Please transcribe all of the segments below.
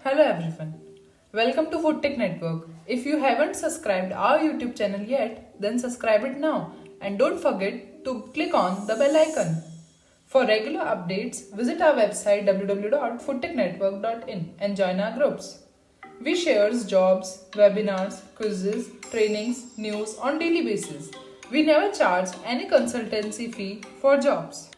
Hello everyone. Welcome to Food Tech Network. If you haven't subscribed our YouTube channel yet, then subscribe it now and don't forget to click on the bell icon. For regular updates, visit our website www.foodtechnetwork.in and join our groups. We share jobs, webinars, quizzes, trainings, news on daily basis. We never charge any consultancy fee for jobs.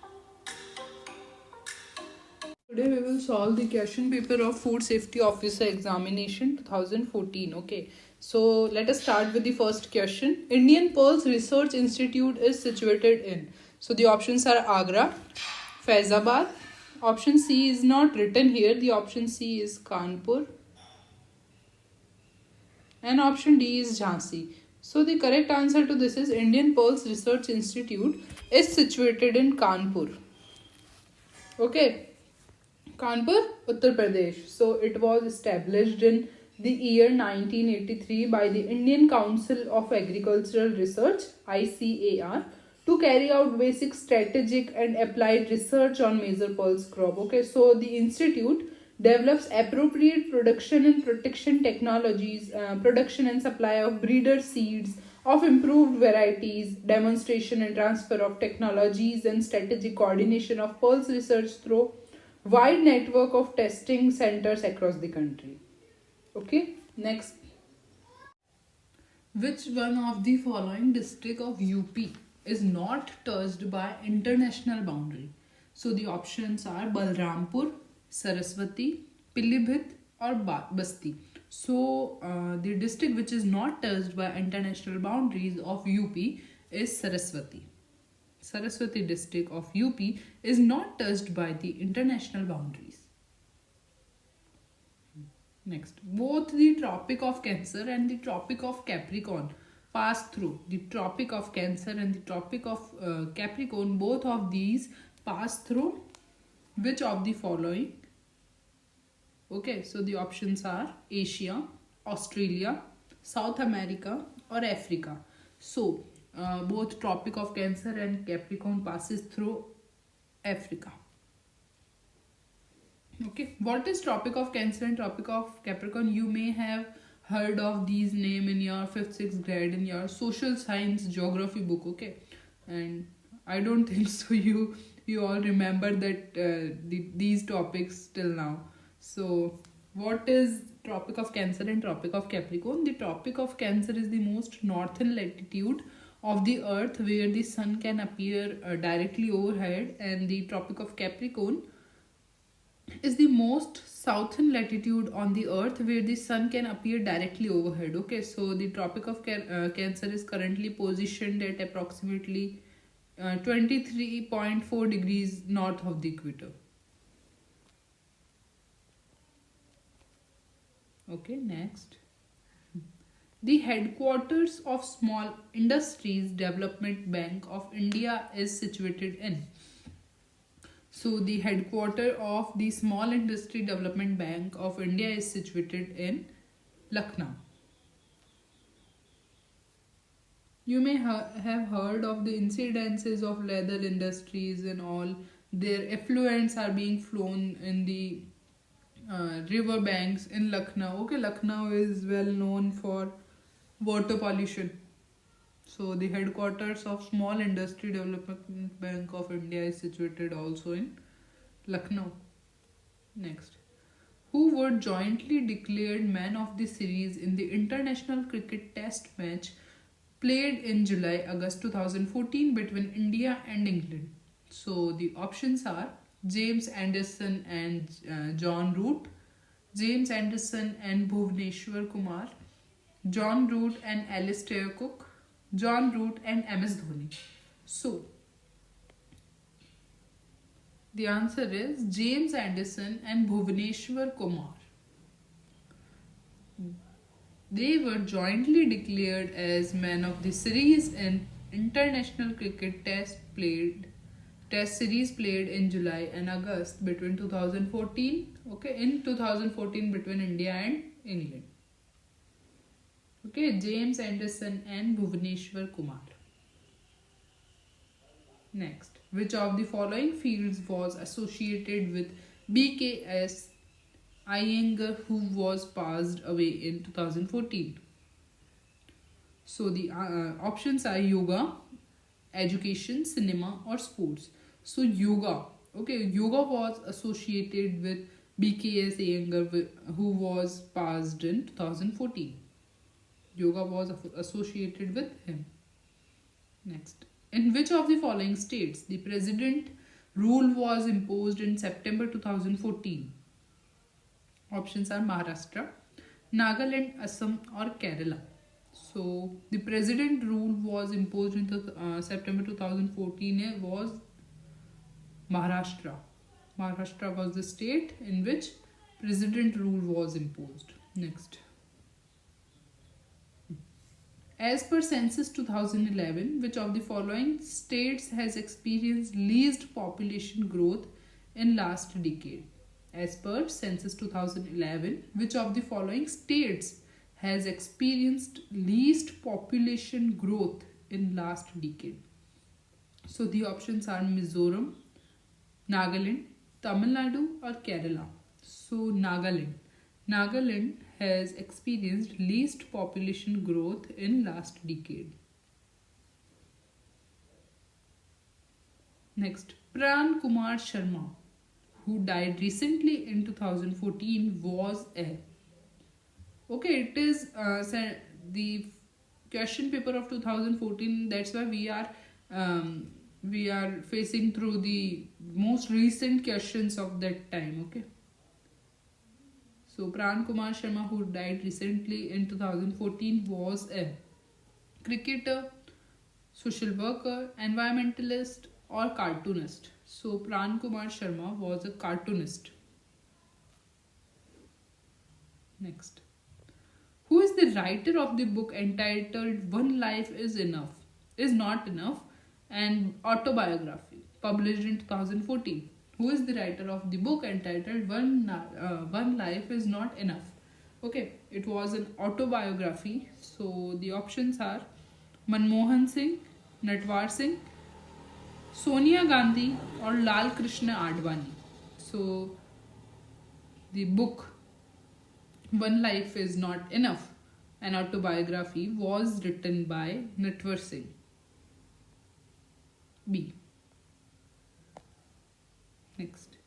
Today we will solve the question paper of Food Safety Officer Examination 2014. Okay, so let us start with the first question. Indian Pearls Research Institute is situated in. So the options are Agra, Faizabad. Option C is not written here. The option C is Kanpur. And option D is Jhansi. So the correct answer to this is Indian Pearls Research Institute is situated in Kanpur. Okay. Kanpur, Uttar Pradesh. So it was established in the year 1983 by the Indian Council of Agricultural Research (ICAR) to carry out basic strategic and applied research on major pulse crop. Okay, so the institute develops appropriate production and protection technologies, production and supply of breeder seeds of improved varieties, demonstration and transfer of technologies, and strategic coordination of pulse research through wide network of testing centers across the country. Okay, next. Which one of the following district of UP is not touched by international boundary? So the options are Balrampur, Saraswati, Pilibhit or Basti. So the district which is not touched by international boundaries of UP is Saraswati. Saraswati district of UP is not touched by the international boundaries. Next, both the Tropic of Cancer and the Tropic of Capricorn pass through. The Tropic of Cancer and the Tropic of Capricorn, both of these pass through which of the following? Okay, so the options are Asia, Australia, South America or Africa. So both Tropic of Cancer and Capricorn passes through Africa. Okay, what is Tropic of Cancer and Tropic of Capricorn? You may have heard of these name in your 5th 6th grade in your social science geography book. Okay, and I don't think so you all remember that these topics till now. So what is Tropic of Cancer and Tropic of Capricorn? The Tropic of Cancer is the most northern latitude of the earth where the sun can appear directly overhead, and the Tropic of Capricorn is the most southern latitude on the earth where the sun can appear directly overhead. Okay, so the Tropic of Cancer is currently positioned at approximately 23.4 degrees north of the equator. Okay, next. The headquarters of Small Industries Development Bank of India is situated in. So the headquarters of the Small Industry Development Bank of India is situated in Lucknow. You may have heard of the incidences of leather industries and all. Their effluents are being flown in the river banks in Lucknow. Okay, Lucknow is well known for water pollution. So the headquarters of Small Industry Development Bank of India is situated also in Lucknow. Next. Who were jointly declared man of the series in the international cricket test match played in July-August 2014 between India and England? So the options are James Anderson and John Root, James Anderson and Bhuvneshwar Kumar, John Root and Alistair Cook, John Root and MS Dhoni. So the answer is James Anderson and Bhuvneshwar Kumar. They were jointly declared as man of the series in international cricket test series played in July and August between 2014. Okay, in 2014 between India and England. Okay, James Anderson and Bhuvneshwar Kumar. Next, which of the following fields was associated with BKS Iyengar, who was passed away in 2014. So the options are yoga, education, cinema, or sports. So yoga, okay, yoga was associated with BKS Iyengar, who was passed in 2014. Yoga was associated with him. Next, in which of the following states the president rule was imposed in September 2014? Options are Maharashtra, Nagaland, Assam, or Kerala. So the president rule was imposed in September 2014 was Maharashtra. Maharashtra was the state in which president rule was imposed. Next. As per Census 2011, which of the following states has experienced least population growth in last decade? As per Census 2011, which of the following states has experienced least population growth in last decade? So the options are Mizoram, Nagaland, Tamil Nadu, or Kerala. So Nagaland. Nagaland has experienced least population growth in last decade. Next, Pran Kumar Sharma, who died recently in 2014, was a. Okay, it is the question paper of 2014. That's why we are facing through the most recent questions of that time. Okay. So Pran Kumar Sharma, who died recently in 2014, was a cricketer, social worker, environmentalist, or cartoonist. So Pran Kumar Sharma was a cartoonist. Next. Who is the writer of the book entitled One Life is Enough, is Not Enough, and Autobiography, published in 2014? Who is the writer of the book entitled One Life is Not Enough? Okay, it was an autobiography. So the options are Manmohan Singh, Natwar Singh, Sonia Gandhi, or Lal Krishna Advani. So the book One Life is Not Enough, an autobiography, was written by Natwar Singh. B. Next.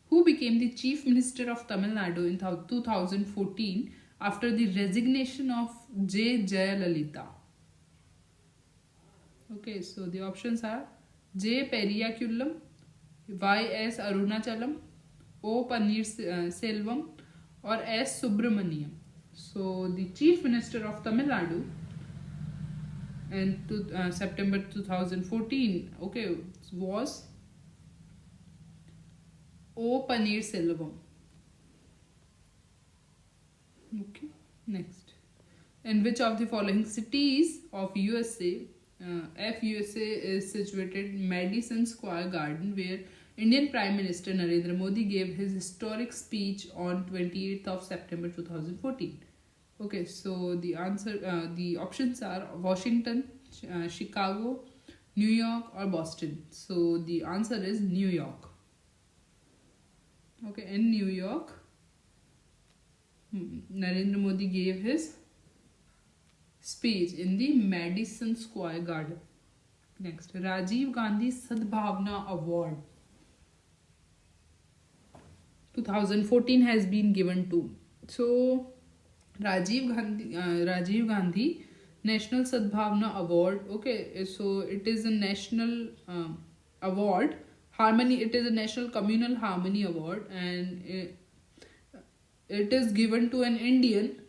Who became the Chief Minister of Tamil Nadu in 2014 after the resignation of J. Jayalalitha? Okay, so the options are J. Periyakulam, Y. S. Arunachalam, O. Selvam, or S. Subramaniam. So the Chief Minister of Tamil Nadu in September 2014, okay, was O. Selvam. Okay, next. In which of the following cities of USA, FUSA is situated Madison Square Garden, where Indian Prime Minister Narendra Modi gave his historic speech on 28th of September 2014? Okay, so the options are Washington, Chicago, New York, or Boston. So the answer is New York. Okay, in New York, Narendra Modi gave his speech in the Madison Square Garden. Next, Rajiv Gandhi Sadbhavna Award 2014 has been given to. So Rajiv Gandhi National Sadbhavna Award. Okay, so it is a national award. Harmony. It is a National Communal Harmony Award, and it is given to an Indian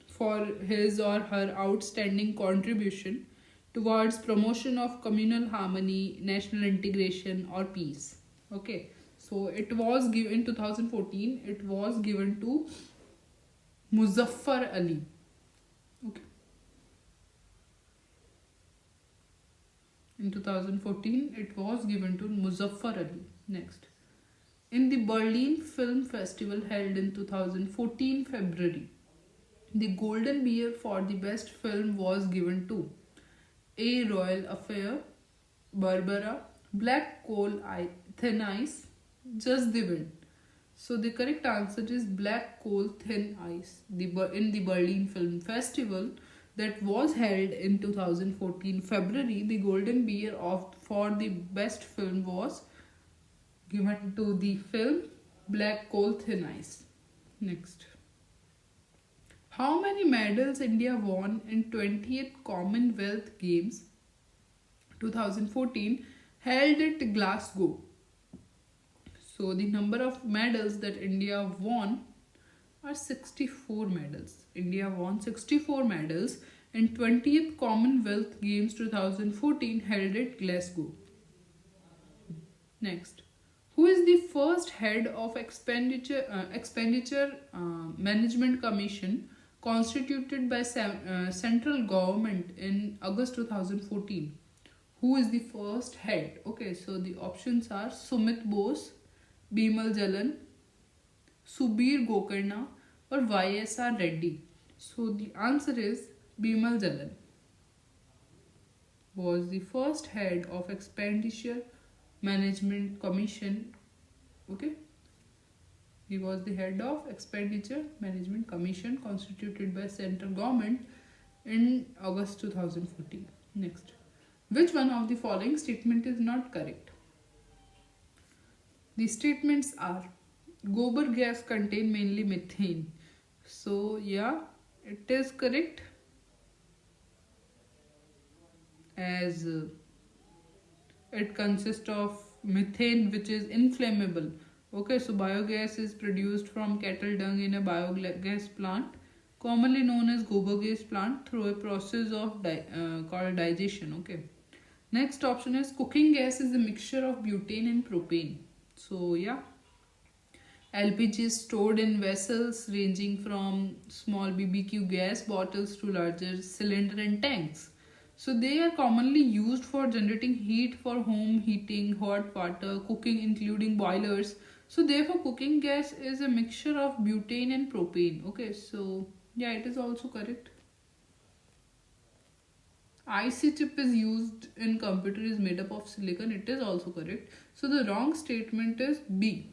for his or her outstanding contribution towards promotion of communal harmony, national integration, or peace. Okay, so it was given in 2014. It was given to Muzaffar Ali. Okay. In 2014, it was given to Muzaffar Ali. Next. In the Berlin Film Festival held in 2014 February, the Golden Bear for the best film was given to A. Royal Affair, Barbara, Black Coal, Thin Ice, Just the Wind. So the correct answer is Black Coal Thin Ice. In the Berlin Film Festival that was held in 2014 February, the Golden Bear of for the best film was given to the film Black Coal Thin Ice. Next. How many medals India won in 20th Commonwealth Games 2014 held at Glasgow? So the number of medals that India won are 64 medals. India won 64 medals in 20th Commonwealth Games 2014 held at Glasgow. Next. Who is the first head of expenditure management commission constituted by central government in August 2014? Who is the first head? Okay, so the options are Sumit Bose, Bimal Jalan, Subir Gokarna, or YSR Reddy. So the answer is Bimal Jalan was the first head of expenditure management commission. Okay, he was the head of expenditure management commission constituted by central government in August 2014. Next, which one of the following statement is not correct? The statements are gobar gas contain mainly methane. So yeah, it is correct, as it consists of methane which is inflammable. Okay, so biogas is produced from cattle dung in a biogas plant commonly known as gobar gas plant through a process of called digestion. Okay, next option is cooking gas is a mixture of butane and propane. So yeah, LPG is stored in vessels ranging from small BBQ gas bottles to larger cylinder and tanks. So they are commonly used for generating heat for home heating, hot water, cooking including boilers. So therefore cooking gas is a mixture of butane and propane. Okay, so yeah, it is also correct. IC chip is used in computer is made up of silicon. It is also correct. So the wrong statement is D.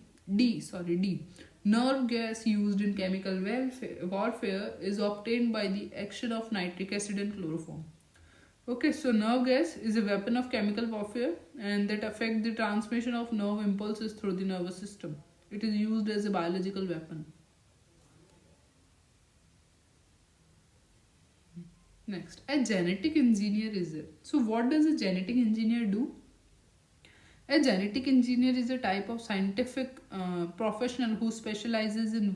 Nerve gas used in chemical warfare is obtained by the action of nitric acid and chloroform. Okay, so nerve gas is a weapon of chemical warfare and that affect the transmission of nerve impulses through the nervous system. It is used as a biological weapon. Next, a genetic engineer is it. So what does a genetic engineer do? A genetic engineer is a type of scientific professional who specializes in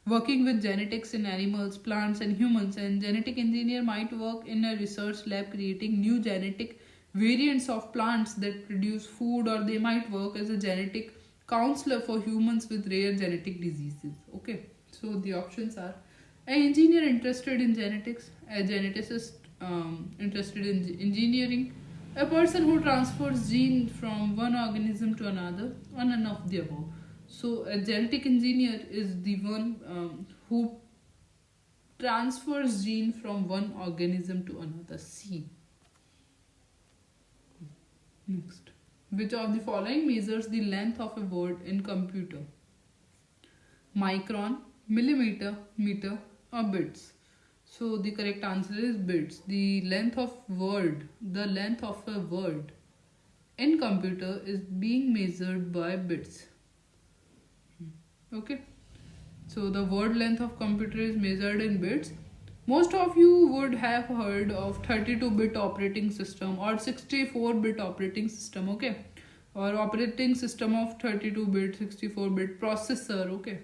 working with genetics in animals, plants and humans. And genetic engineer might work in a research lab creating new genetic variants of plants that produce food, or they might work as a genetic counselor for humans with rare genetic diseases. Okay, so the options are an engineer interested in genetics, a geneticist interested in engineering, a person who transfers gene from one organism to another, or none of the above. So a genetic engineer is the one who transfers gene from one organism to another. C. Next. Which of the following measures the length of a word in computer? Micron, millimeter, meter, or bits? So the correct answer is bits. The length of a word in computer is being measured by bits. Okay. So the word length of computer is measured in bits. Most of you would have heard of 32-bit operating system or 64-bit operating system, okay? Or operating system of 32-bit, 64-bit processor, okay?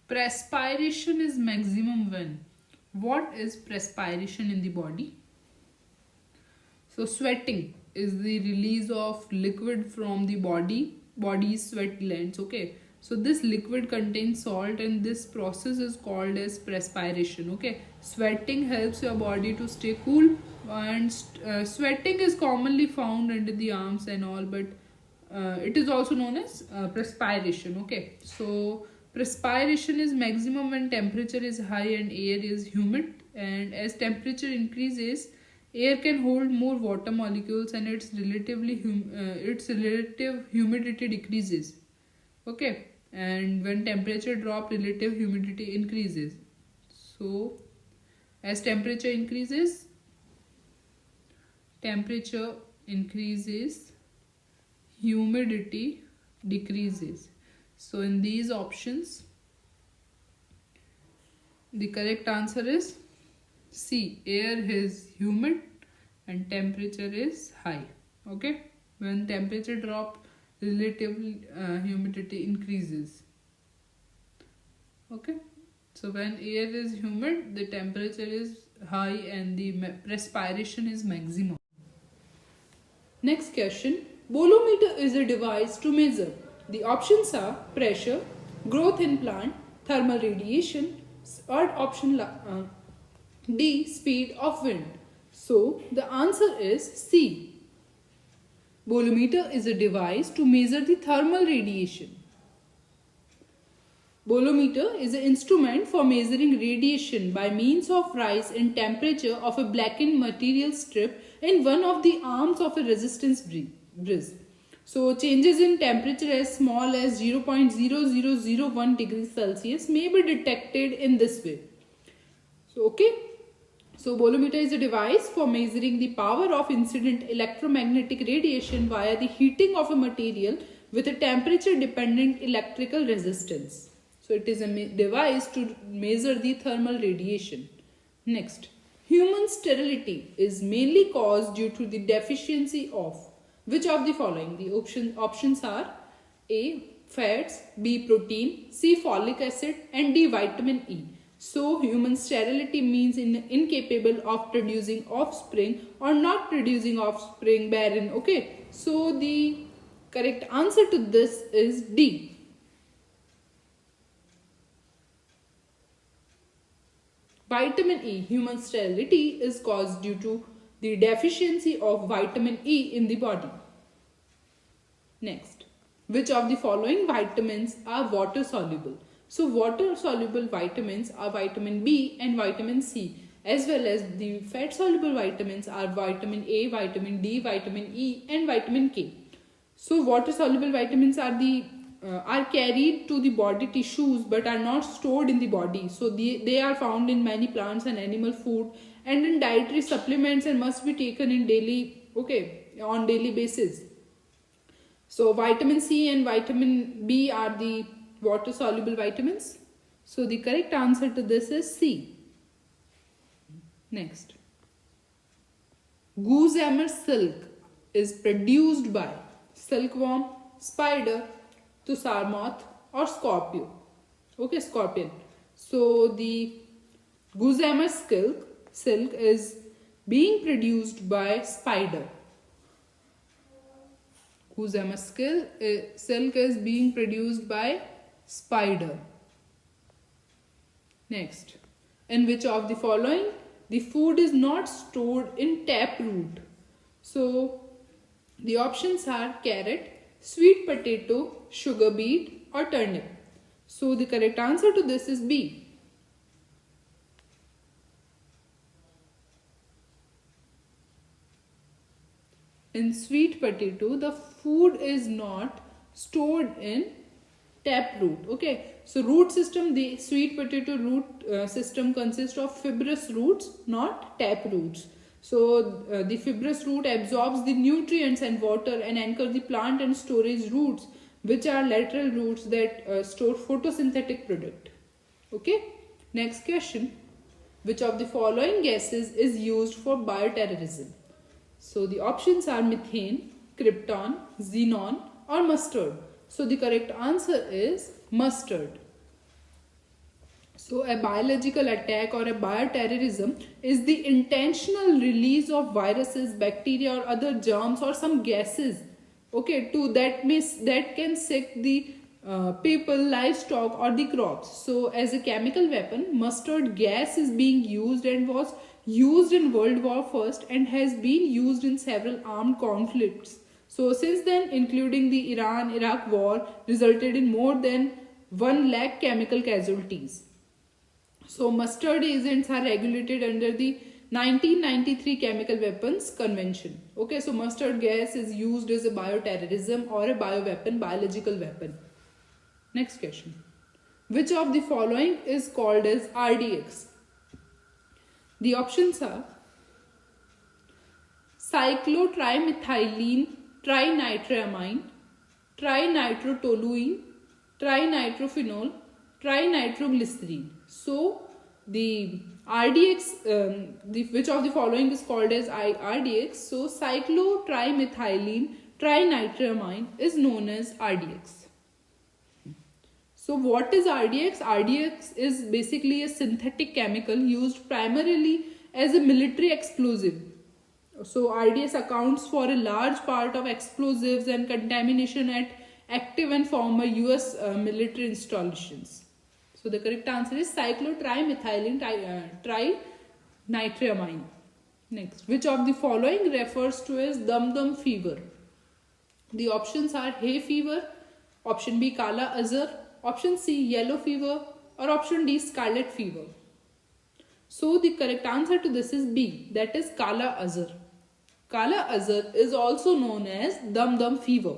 Perspiration is maximum when? What is perspiration in the body? So sweating is the release of liquid from the body's sweat glands. Okay, so this liquid contains salt and this process is called as perspiration. Okay, sweating helps your body to stay cool, and sweating is commonly found under the arms and all, but it is also known as perspiration. Okay, so perspiration is maximum when temperature is high and air is humid, and as temperature increases Air can hold more water molecules and its relative humidity decreases. Okay, and when temperature drop, relative humidity increases. So as temperature increases, humidity decreases. So in these options, the correct answer is C. Air is humid and temperature is high. Okay, when temperature drop, relative humidity increases. Okay, so when air is humid, the temperature is high and the perspiration is maximum. Next question. Bolometer is a device to measure. The options are pressure, growth in plant, thermal radiation, or option D, speed of wind. So the answer is C. Bolometer is a device to measure the thermal radiation. Bolometer is an instrument for measuring radiation by means of rise in temperature of a blackened material strip in one of the arms of a resistance bridge. So changes in temperature as small as 0.0001 degrees Celsius may be detected in this way. So bolometer is a device for measuring the power of incident electromagnetic radiation via the heating of a material with a temperature dependent electrical resistance. So it is a device to measure the thermal radiation. Next, human sterility is mainly caused due to the deficiency of which of the following? The options are A, fats, B, protein, C, folic acid, and D, vitamin E. So human sterility means incapable of producing offspring or not producing offspring, barren. Okay, so the correct answer to this is D. Vitamin E, human sterility is caused due to the deficiency of vitamin E in the body. Next, which of the following vitamins are water soluble? So water soluble vitamins are vitamin B and vitamin C, as well as the fat soluble vitamins are vitamin A, vitamin D, vitamin E and vitamin K. So water soluble vitamins are carried to the body tissues but are not stored in the body. So they are found in many plants and animal food and in dietary supplements and must be taken in on daily basis. So vitamin C and vitamin B are the water soluble vitamins. So the correct answer to this is C. Next, gossamer silk is produced by silkworm, spider, tussar moth or scorpion. Scorpion. So the gossamer silk is being produced by spider. Gossamer silk is being produced by spider. Next, in which of the following the food is not stored in taproot? So the options are carrot, sweet potato, sugar beet or turnip. So the correct answer to this is B. In sweet potato, the food is not stored in taproot. So root system, the sweet potato root system consists of fibrous roots, not tap roots. So the fibrous root absorbs the nutrients and water and anchor the plant and storage roots, which are lateral roots that store photosynthetic product. Next question. Which of the following gases is used for bioterrorism? So the options are methane, krypton, xenon or mustard. So the correct answer is mustard. So a biological attack or a bioterrorism is the intentional release of viruses, bacteria or other germs or some gases that can sick the people, livestock or the crops. So as a chemical weapon, mustard gas is being used and was used in World War I and has been used in several armed conflicts. So since then, including the Iran-Iraq war, resulted in more than 1 lakh chemical casualties. So mustard agents are regulated under the 1993 Chemical Weapons Convention. Okay, so mustard gas is used as a bioterrorism or a bioweapon, biological weapon. Next question. Which of the following is called as RDX? The options are cyclotrimethylene trinitramine, trinitrotoluene, trinitrophenol, trinitroglycerine. So the RDX, which of the following is called as RDX? So cyclotrimethylene trinitramine is known as RDX. So what is RDX? RDX is basically a synthetic chemical used primarily as a military explosive. So RDX accounts for a large part of explosives and contamination at active and former US military installations. So the correct answer is cyclotrimethylene trinitramine. Next, which of the following refers to as dum-dum fever? The options are hay fever, option B kala azar, option C yellow fever, or option D scarlet fever. So the correct answer to this is B, that is kala azar. Kala azar is also known as dum-dum fever.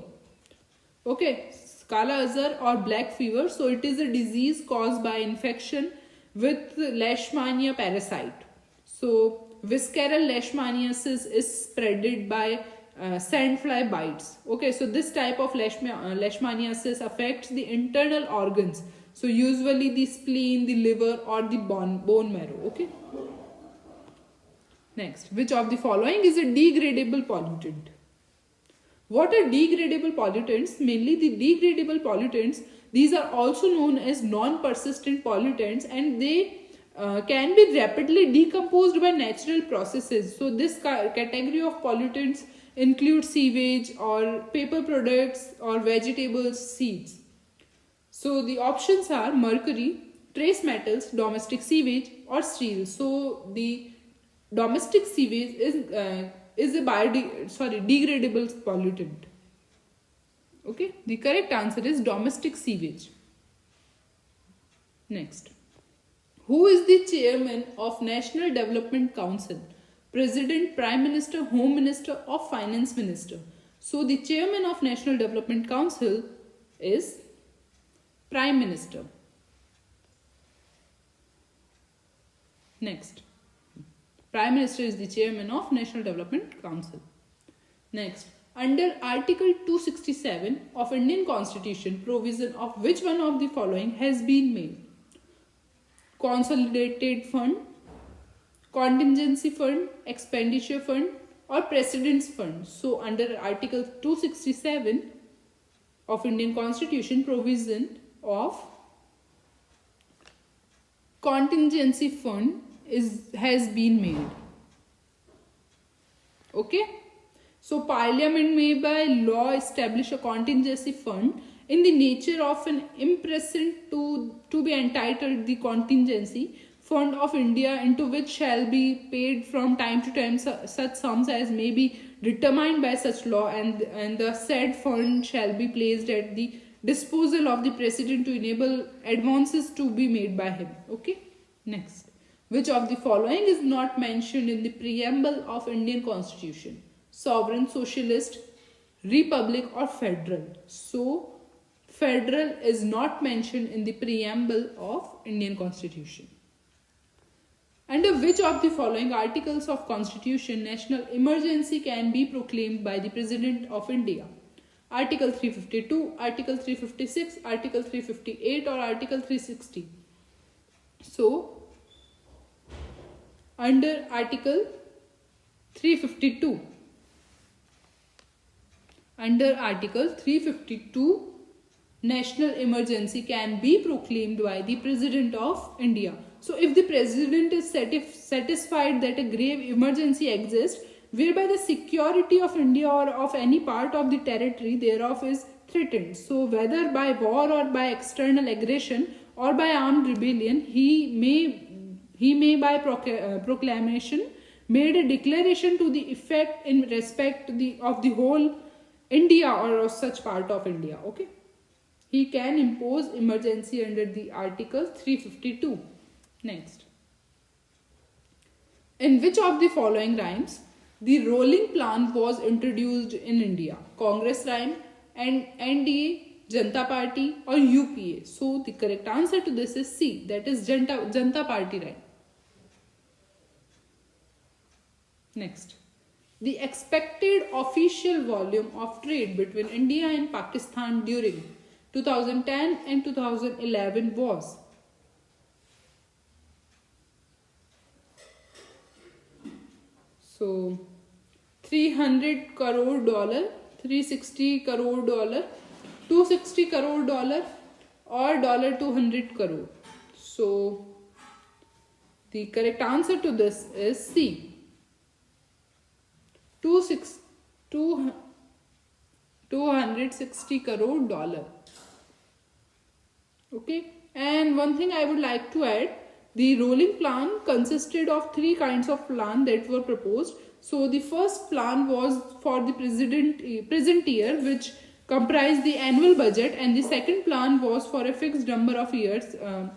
Okay, Kala azar or black fever. So it is a disease caused by infection with Leishmania parasite. So visceral leishmaniasis is spreaded by sandfly bites. Okay, so this type of leishmaniasis affects the internal organs. So usually the spleen, the liver, or the bone marrow. Okay. Next, which of the following is a degradable pollutant? What are degradable pollutants? Mainly the degradable pollutants, these are also known as non-persistent pollutants, and they can be rapidly decomposed by natural processes. So this category of pollutants include sewage or paper products or vegetables, seeds. So the options are mercury, trace metals, domestic sewage, or steel. So the domestic sewage is a degradable pollutant. Okay, the correct answer is domestic sewage. Next, who is the chairman of National Development Council? President, Prime Minister, Home Minister, or Finance Minister? So the chairman of National Development Council is Prime Minister. Next, Prime Minister is the chairman of National Development Council. Next, under Article 267 of Indian Constitution, provision of which one of the following has been made? Consolidated fund, contingency fund, expenditure fund, or precedence fund. So under Article 267 of Indian Constitution, provision of contingency fund has been made. Okay, so Parliament may by law establish a contingency fund in the nature of an impressment to be entitled the contingency fund of India, into which shall be paid from time to time such sums as may be determined by such law, and the said fund shall be placed at the disposal of the President to enable advances to be made by him. Okay, next, which of the following is not mentioned in the preamble of Indian Constitution? Sovereign, socialist, republic, or federal? So federal is not mentioned in the preamble of Indian Constitution. Under which of the following articles of Constitution national emergency can be proclaimed by the President of India? Article 352, Article 356, Article 358, or Article 360? So under Article 352. Under Article 352, national emergency can be proclaimed by the President of India. So if the President is satisfied that a grave emergency exists, whereby the security of India or of any part of the territory thereof is threatened, so whether by war or by external aggression or by armed rebellion, he may by proclamation made a declaration to the effect in respect of the whole India or of such part of India. Okay, he can impose emergency under the Article 352. Next, In which of the following rhymes the rolling plan was introduced in India? Congress rhyme and NDA, Janta Party or UPA? So the correct answer to this is C, that is Janta Party rhyme. Next. The expected official volume of trade between India and Pakistan during 2010 and 2011 was. So 300 crore dollar, 360 crore dollar, 260 crore dollar or dollar 200 crore. So the correct answer to this is C. 260 crore dollar. Okay, and one thing I would like to add, the rolling plan consisted of three kinds of plan that were proposed. So the first plan was for the present year, which comprised the annual budget, and the second plan was for a fixed number of years, and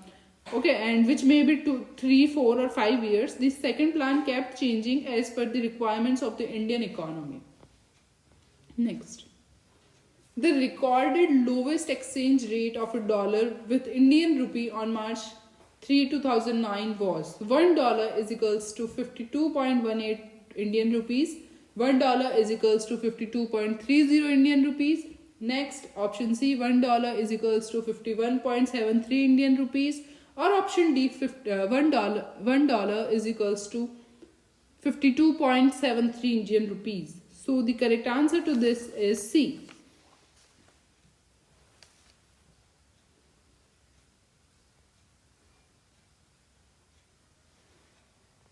which may be 2, 3, 4 or 5 years. The second plan kept changing as per the requirements of the Indian economy. Next. The recorded lowest exchange rate of a dollar with Indian rupee on March 3, 2009 was $1 is equals to 52.18 Indian rupees, $1 is equals to 52.30 Indian rupees. Next, option C, $1 is equals to 51.73 Indian rupees, or option D, $1 is equals to 52.73 Indian rupees. So the correct answer to this is C.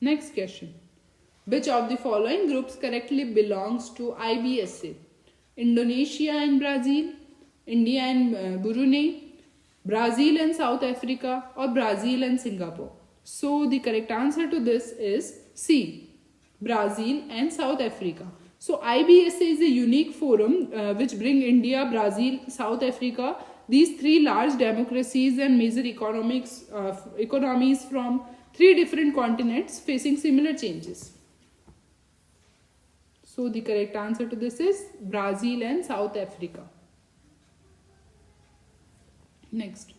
Next question. Which of the following groups correctly belongs to IBSA? Indonesia and Brazil, India and Brunei, Brazil and South Africa, or Brazil and Singapore? So the correct answer to this is C, Brazil and South Africa. So IBSA is a unique forum which bring India, Brazil, South Africa, these three large democracies and major economies from three different continents facing similar changes. So the correct answer to this is Brazil and South Africa. Next.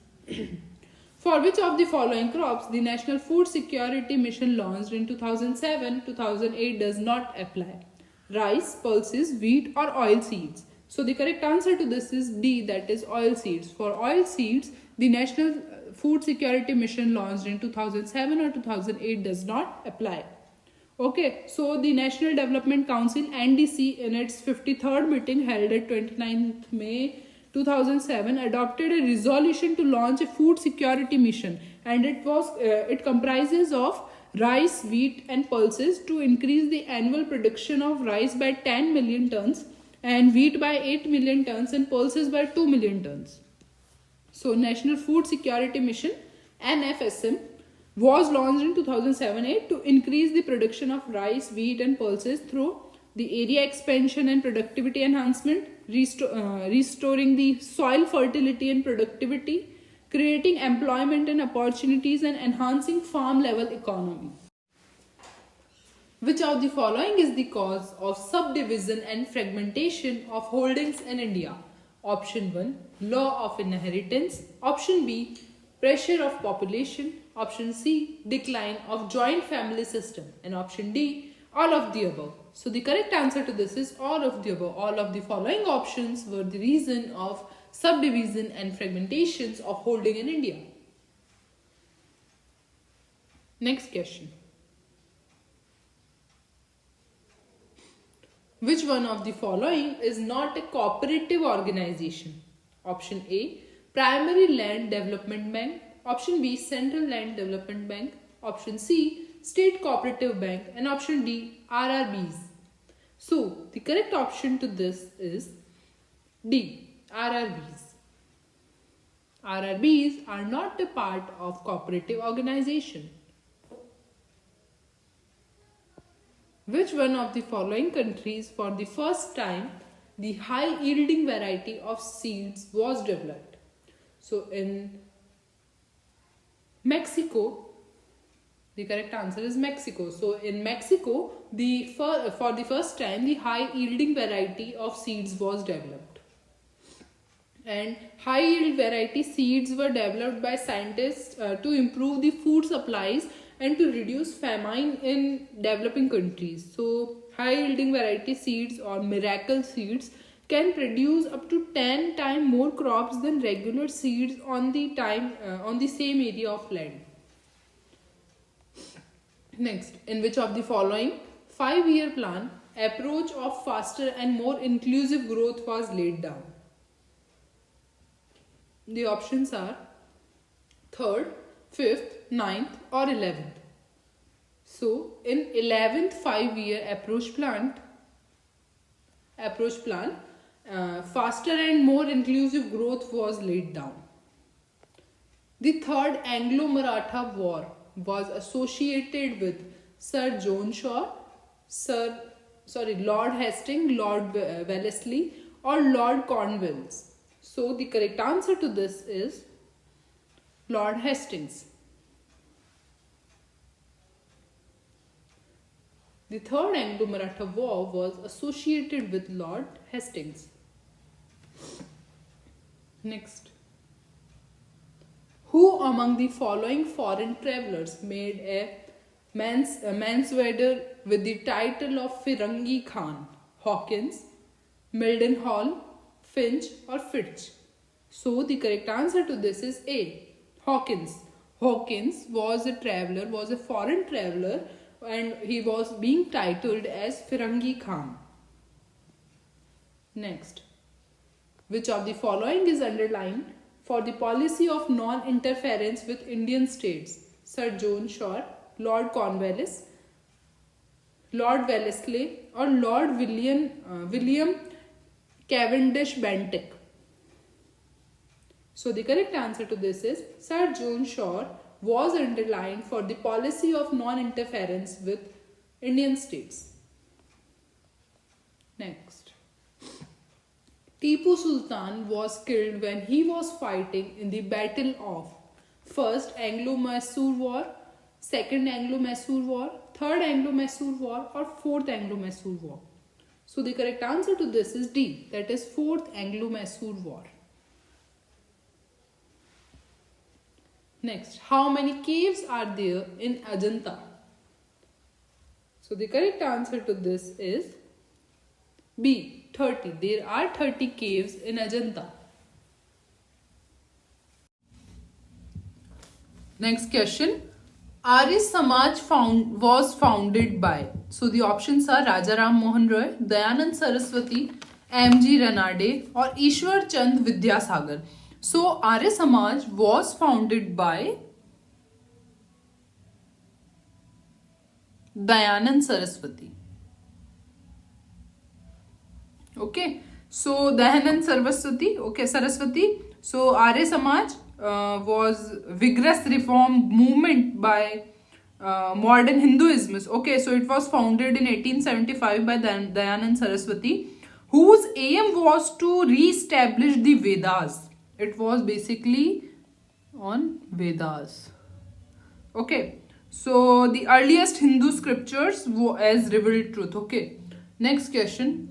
For which of the following crops the National Food Security Mission launched in 2007-2008 does not apply? Rice, pulses, wheat or oil seeds? So the correct answer to this is D, that is oil seeds. For oil seeds, the National Food Security Mission launched in 2007 or 2008 does not apply. Okay, so the National Development Council NDC in its 53rd meeting held at 29th May 2007 adopted a resolution to launch a food security mission, and it comprises of rice, wheat and pulses to increase the annual production of rice by 10 million tons and wheat by 8 million tons and pulses by 2 million tons. So National Food Security Mission NFSM was launched in 2007-8 to increase the production of rice, wheat and pulses through the area expansion and productivity enhancement, restoring the soil fertility and productivity, creating employment and opportunities and enhancing farm level economy. Which of the following is the cause of subdivision and fragmentation of holdings in India? Option 1, law of inheritance. Option B, pressure of population. Option C, decline of joint family system. And option D, all of the above. So the correct answer to this is all of the above. All of the following options were the reason of subdivision and fragmentations of holding in India. Next question. Which one of the following is not a cooperative organization? Option A, Primary Land Development Bank. Option B, Central Land Development Bank. Option C, State Cooperative Bank. And option D, RRBs. So, the correct option to this is D, RRBs. RRBs are not a part of cooperative organization. Which one of the following countries for the first time the high yielding variety of seeds was developed? So in Mexico, The correct answer is Mexico. So in Mexico, for the first time, the high yielding variety of seeds was developed. And high yield variety seeds were developed by scientists to improve the food supplies and to reduce famine in developing countries. So high yielding variety seeds or miracle seeds can produce up to 10 times more crops than regular seeds on the same area of land. Next, in which of the following 5-year plan approach of faster and more inclusive growth was laid down? The options are 3rd, 5th, 9th or 11th. So in 11th 5-year approach plan, faster and more inclusive growth was laid down. The Third Anglo-Maratha War was associated with Sir John Shaw, Lord Hastings, Lord Wellesley or Lord Cornwallis. So the correct answer to this is Lord Hastings. The Third Anglo-Maratha War was associated with Lord Hastings. Next. Who among the following foreign travelers made a Mansweader with the title of Firangi Khan? Hawkins, Mildenhall, Finch or Fitch? So the correct answer to this is A. Hawkins. Hawkins was a foreign traveler, and he was being titled as Firangi Khan. Next. Which of the following is underlined for the policy of non-interference with Indian states? Sir John Shaw, Lord Cornwallis, Lord Wellesley or Lord William Cavendish Bentinck? So the correct answer to this is Sir John Shaw was underlined for the policy of non-interference with Indian states. Next. Tipu Sultan was killed when he was fighting in the Battle of First Anglo-Mysore War, Second Anglo-Mysore War, Third Anglo-Mysore War or Fourth Anglo-Mysore War? So the correct answer to this is D, that is Fourth Anglo-Mysore War. Next, how many caves are there in Ajanta? So the correct answer to this is B, 30. There are 30 caves in Ajanta. Next question. Arya Samaj was founded by. So the options are Raja Ram Mohan Roy, Dayanand Saraswati, M.G. Ranade or Ishwar Chand Vidyasagar. So Arya Samaj was founded by Dayanand Saraswati. Okay, so Dayanand Saraswati. So Arya Samaj was vigorous reform movement by modern Hinduism. Okay, so it was founded in 1875 by Dayanand Saraswati, whose aim was to re-establish the Vedas. It was basically on Vedas. Okay, so the earliest Hindu scriptures as revealed truth. Okay, next question.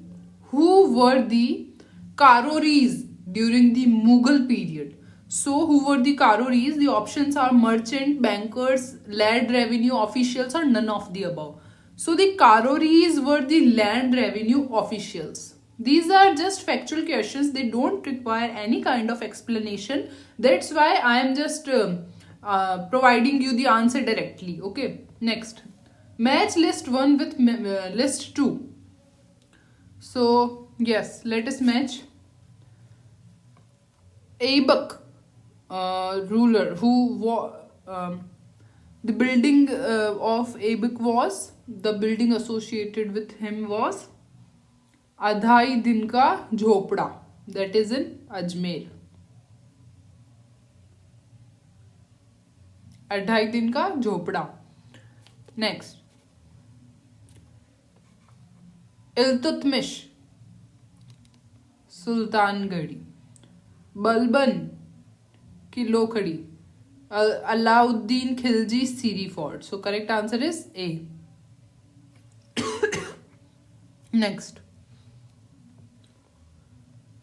Who were the Karoris during the Mughal period? So who were the Karoris? The options are merchant, bankers, land revenue officials or none of the above. So the Karoris were the land revenue officials. These are just factual questions. They don't require any kind of explanation. That's why I am just providing you the answer directly. Okay, next. Match list 1 with list 2. So, yes, let us match. Aibak ruler the building of Aibak was, the building associated with him was Adhai Din Ka Jhopda, that is in Ajmer. Adhai Din Ka Jhopda. Next. Iltutmish, Sultangadi. Balban की लोखड़ी, Alauddin Khilji Siri Fort. So correct answer is A. Next.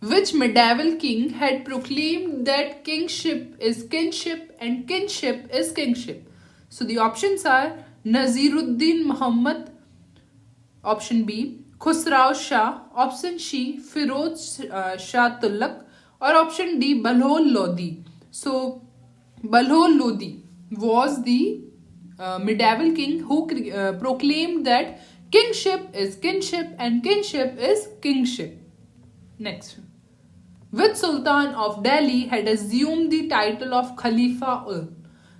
Which medieval king had proclaimed that kingship is kinship and kinship is kingship? So the options are Naziruddin Muhammad, option B, Khusrau Shah, option C, Firoz Shah Tulak, or option D, Balhol Lodi. So Balhol Lodi was the medieval king who proclaimed that kingship is kinship and kinship is kingship. Next. Which Sultan of Delhi had assumed the title of Khalifa ul?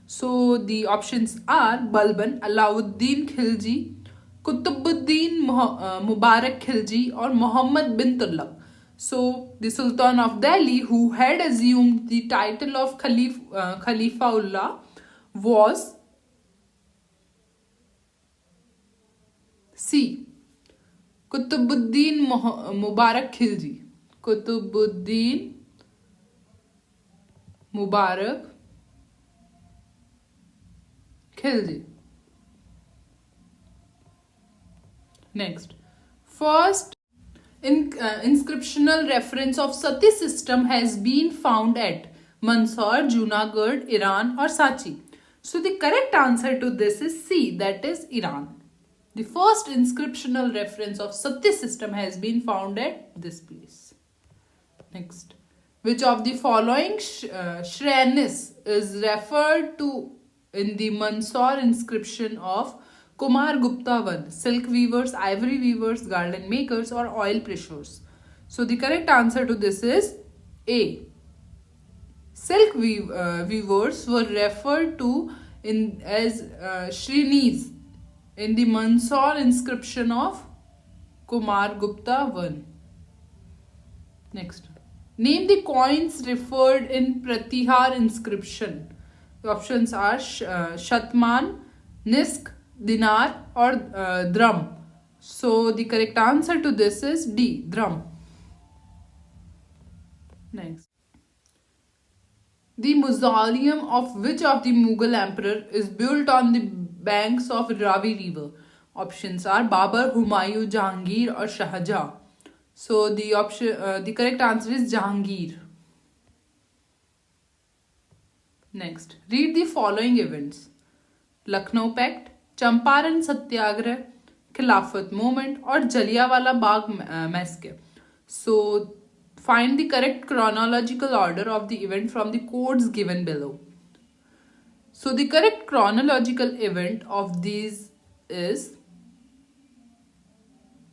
So the options are Balban, Alauddin Khilji, Qutbuddin Mubarak Khilji, or Muhammad bin Tughlaq. So the Sultan of Delhi who had assumed the title of Khalifaullah was C. Qutbuddin Mubarak Khilji. Qutbuddin Mubarak Khilji. Next. First inscriptional reference of Sati system has been found at Mandsaur, Junagadh, Iran, or Sanchi. So the correct answer to this is C, that is Iran. The first inscriptional reference of Sati system has been found at this place. Next. Which of the following shrines is referred to in the Mandsaur inscription of Kumar Gupta Van? Silk weavers, ivory weavers, garland makers, or oil pressures? So the correct answer to this is A. Silk weavers were referred to as Shrinis in the Mandsaur inscription of Kumar Gupta Van. Next. Name the coins referred in Pratihar inscription. The options are Shatman, Nisk, Dinar, or Drum. So the correct answer to this is D, Drum. Next. The mausoleum of which of the Mughal emperor is built on the banks of Ravi river? Options are Babur, Humayun, Jahangir, or Shahjahan. So the correct answer is Jahangir. Next, read the following events: Lucknow Pact, Champaran Satyagrah, Khilafat Movement, or Jallianwala Bagh Massacre. So find the correct chronological order of the event from the codes given below. So the correct chronological event of these is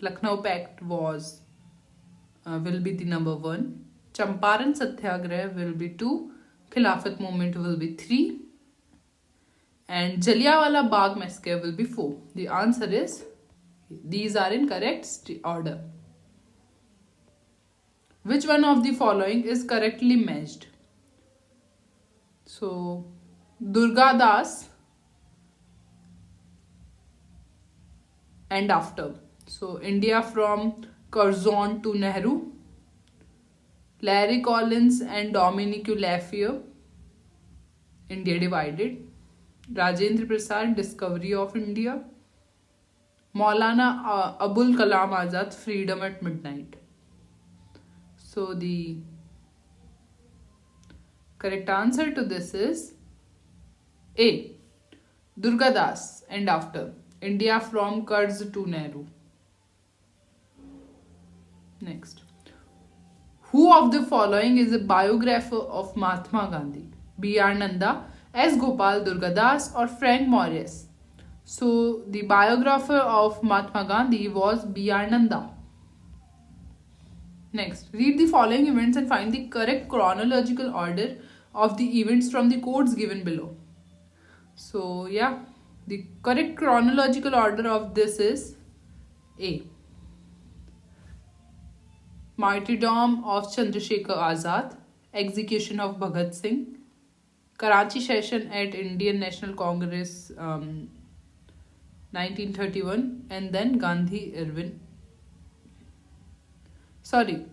Lucknow Pact will be the number 1, Champaran Satyagrah will be 2, Khilafat Movement will be 3, and Jallianwala Bagh Massacre will be 4. The answer is, these are in correct order. Which one of the following is correctly matched? So, Durga Das and after. So, India from Curzon to Nehru, Larry Collins and Dominique Lafayette, India divided, Rajendra Prasad, Discovery of India, Maulana Abul Kalam Azad, Freedom at Midnight. So the correct answer to this is A, Durga Das and after, India from Kurz to Nehru. Next. Who of the following is a biographer of Mahatma Gandhi? B.R. Nanda, S. Gopal, Durga Das, or Frank Morris? So, the biographer of Mahatma Gandhi was B.R. Nanda. Next, read the following events and find the correct chronological order of the events from the codes given below. So, yeah, the correct chronological order of this is A. Martyrdom of Chandrasekhar Azad, execution of Bhagat Singh, Karachi session at Indian National Congress 1931, and then Gandhi Irwin. Sorry.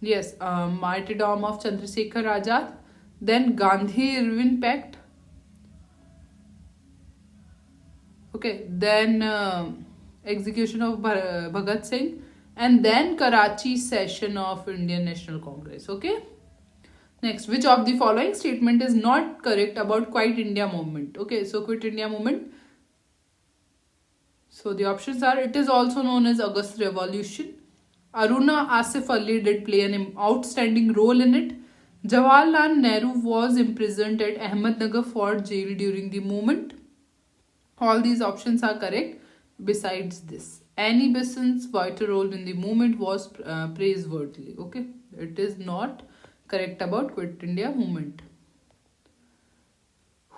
Yes, martyrdom of Chandrasekhar Azad, then Gandhi Irwin Pact. Okay, then execution of Bhagat Singh, and then Karachi session of Indian National Congress. Okay. Next, which of the following statement is not correct about Quit India movement? Okay, so Quit India movement. So the options are: it is also known as August Revolution. Aruna Asif Ali did play an outstanding role in it. Jawaharlal Nehru was imprisoned at Ahmednagar Fort jail during the movement. All these options are correct. Besides this, Annie Besant's vital role in the movement was praiseworthy. Okay, it is not correct about Quit India movement.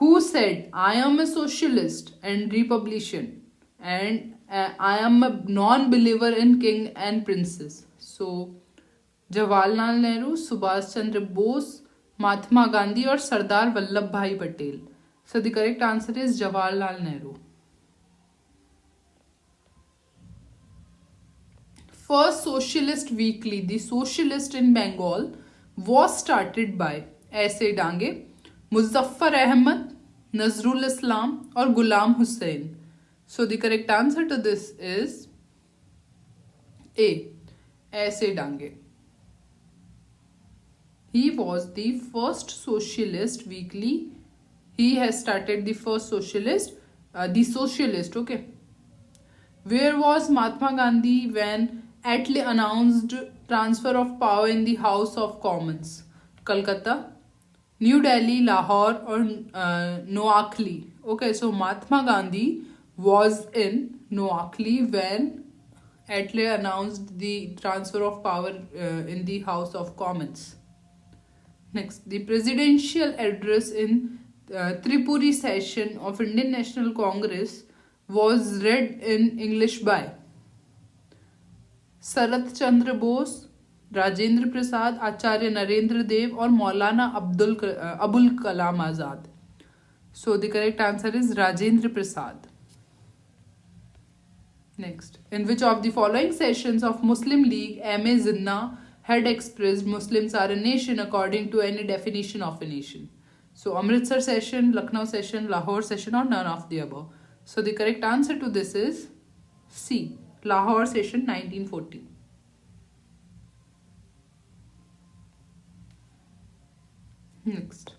Who said, I am a socialist and republican and I am a non-believer in king and princess? So, Jawaharlal Nehru, Subhash Chandra Bose, Mahatma Gandhi or Sardar Vallabhbhai Patel? So, the correct answer is Jawaharlal Nehru. First Socialist Weekly, The Socialist in Bengal, was started by ऐसे Dange, Muzaffar Ahmad, Nazrul Islam or Ghulam Hussain. So the correct answer to this is A. ऐसे Dange. He was the first socialist weekly. He has started the first socialist, the socialist. Okay. Where was Mahatma Gandhi when Attlee announced transfer of power in the House of Commons? Calcutta, New Delhi, Lahore or Noakhali? Okay, so Mahatma Gandhi was in Noakhali when Attlee announced the transfer of power in the House of Commons. Next, the presidential address in Tripuri session of Indian National Congress was read in English by Sarath Chandra Bose, Rajendra Prasad, Acharya Narendra Dev or Maulana Abul Kalam Azad. So the correct answer is Rajendra Prasad. Next, in which of the following sessions of Muslim League M.A. Jinnah had expressed Muslims are a nation according to any definition of a nation? So Amritsar session, Lucknow session, Lahore session or none of the above? So the correct answer to this is C. Lahore session 1940. Next.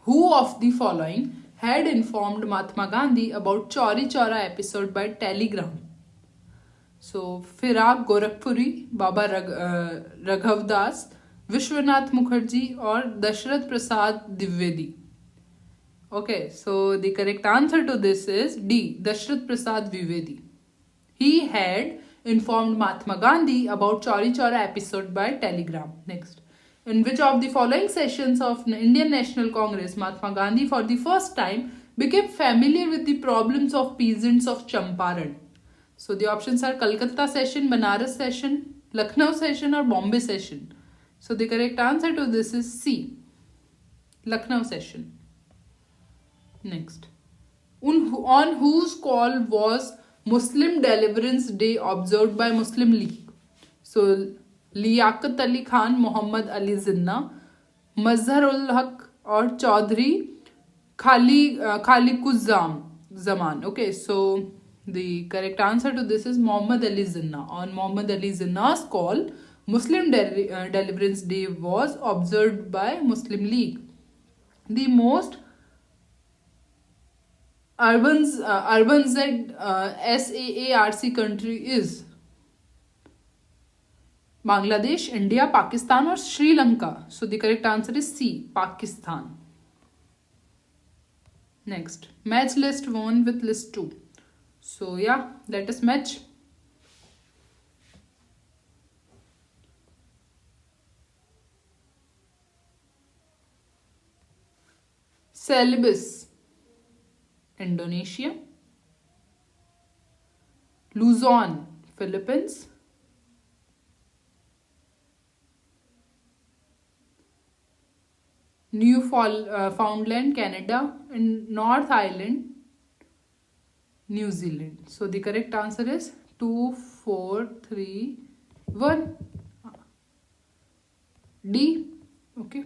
Who of the following had informed Mahatma Gandhi about Chauri Chaura episode by telegram? So Firaq Gorakhpuri, Baba Raghav Das, Vishwanath Mukherjee or Dashrath Prasad Dwivedi? Okay, so the correct answer to this is D. Dashrath Prasad Dwivedi. He had informed Mahatma Gandhi about Chauri Chaura episode by telegram. Next. In which of the following sessions of Indian National Congress Mahatma Gandhi for the first time became familiar with the problems of peasants of Champaran? So the options are Calcutta session, Banaras session, Lucknow session or Bombay session. So the correct answer to this is C. Lucknow session. Next. On whose call was Muslim Deliverance Day observed by Muslim League? So Liaquat Ali Khan, Muhammad Ali Jinnah, Mazharul Haq or Chaudhry Khaliquzzam Zaman. Okay, so the correct answer to this is Muhammad Ali Jinnah. On Muhammad Ali Jinnah's call, Muslim Deliverance Day was observed by Muslim League. The most urbanized SAARC country is Bangladesh, India, Pakistan or Sri Lanka. So the correct answer is C. Pakistan. Next, match list 1 with list 2. So yeah, let us match. Celebes, Indonesia. Luzon, Philippines. Newfoundland, Canada, and North Island, New Zealand. So the correct answer is 2, 4, 3, 1. D. Okay.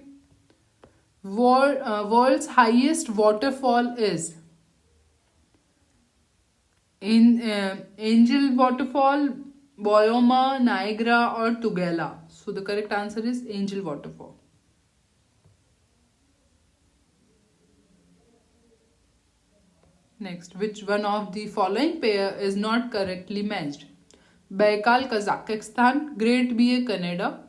World's highest waterfall is in Angel Waterfall, Boyoma, Niagara, or Tugela. So the correct answer is Angel Waterfall. Next, which one of the following pair is not correctly matched? Baikal, Kazakhstan, Great Bear, Canada,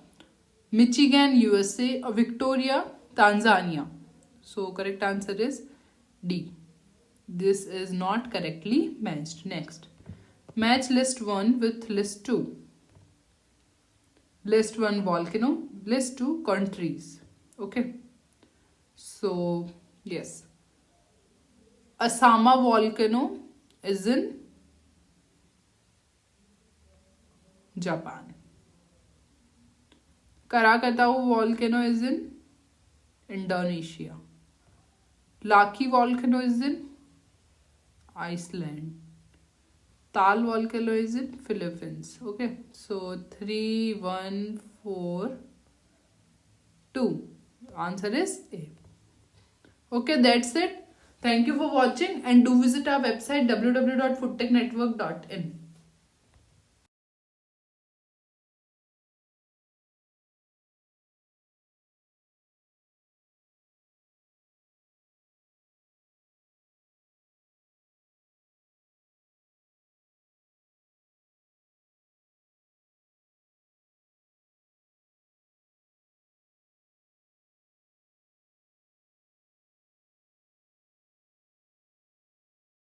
Michigan, USA, or Victoria, Tanzania. So correct answer is D. This is not correctly matched. Next, match list 1 with list 2. List 1 volcano, list 2 countries. Okay. So, yes. Asama volcano is in Japan. Krakatau volcano is in Indonesia. Laki volcano is in Iceland. Tal volcano is in Philippines. Okay, so 3, 1, 4, 2. Answer is A. Okay, that's it. Thank you for watching and do visit our website www.foodtechnetwork.in.